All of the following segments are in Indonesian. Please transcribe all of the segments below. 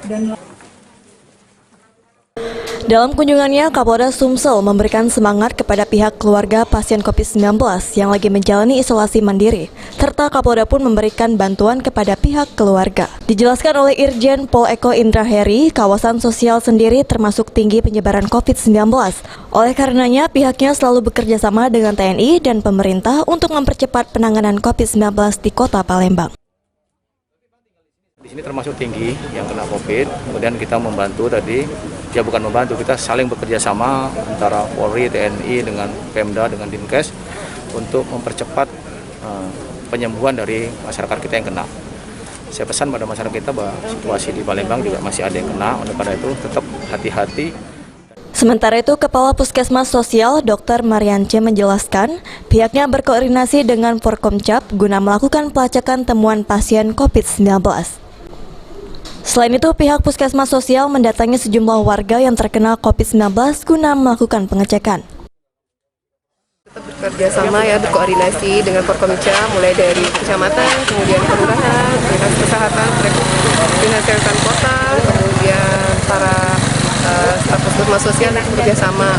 dan Dalam kunjungannya, Kapolda Sumsel memberikan semangat kepada pihak keluarga pasien COVID-19 yang lagi menjalani isolasi mandiri, serta Kapolda pun memberikan bantuan kepada pihak keluarga. Dijelaskan oleh Irjen Pol Eko Indra Heri, kawasan sosial sendiri termasuk tinggi penyebaran COVID-19. Oleh karenanya, pihaknya selalu bekerja sama dengan TNI dan pemerintah untuk mempercepat penanganan COVID-19 di Kota Palembang. Di sini termasuk tinggi yang kena COVID, kemudian kita membantu tadi, ya bukan membantu, kita saling bekerja sama antara Polri, TNI dengan Pemda, dengan Dinkes untuk mempercepat penyembuhan dari masyarakat kita yang kena. Saya pesan pada masyarakat kita bahwa situasi di Palembang juga masih ada yang kena, oleh karena itu tetap hati-hati. Sementara itu, Kepala Puskesmas Sosial Dr. Mariance menjelaskan pihaknya berkoordinasi dengan Forkomcap guna melakukan pelacakan temuan pasien COVID-19. Selain itu, pihak Puskesmas Sosial mendatangi sejumlah warga yang terkena COVID-19 guna melakukan pengecekan. Tetap bekerja sama ya, berkoordinasi dengan Forkomcap mulai dari kecamatan, kemudian kelurahan, dinas kesehatan, dinas kesehatan kota, kemudian para staf puskesmas sosial bekerja sama.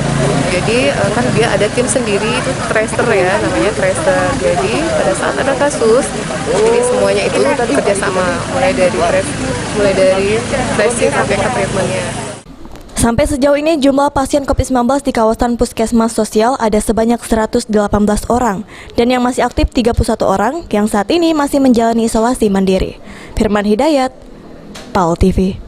Jadi kan dia ada tim sendiri, itu tracer ya, namanya tracer. Jadi pada saat ada kasus, jadi semuanya itu bekerja sama, mulai dari tracing sampai ke treatmentnya. Sampai sejauh ini jumlah pasien COVID-19 di kawasan Puskesmas Sosial ada sebanyak 118 orang dan yang masih aktif 31 orang yang saat ini masih menjalani isolasi mandiri. Firman Hidayat, PAL TV.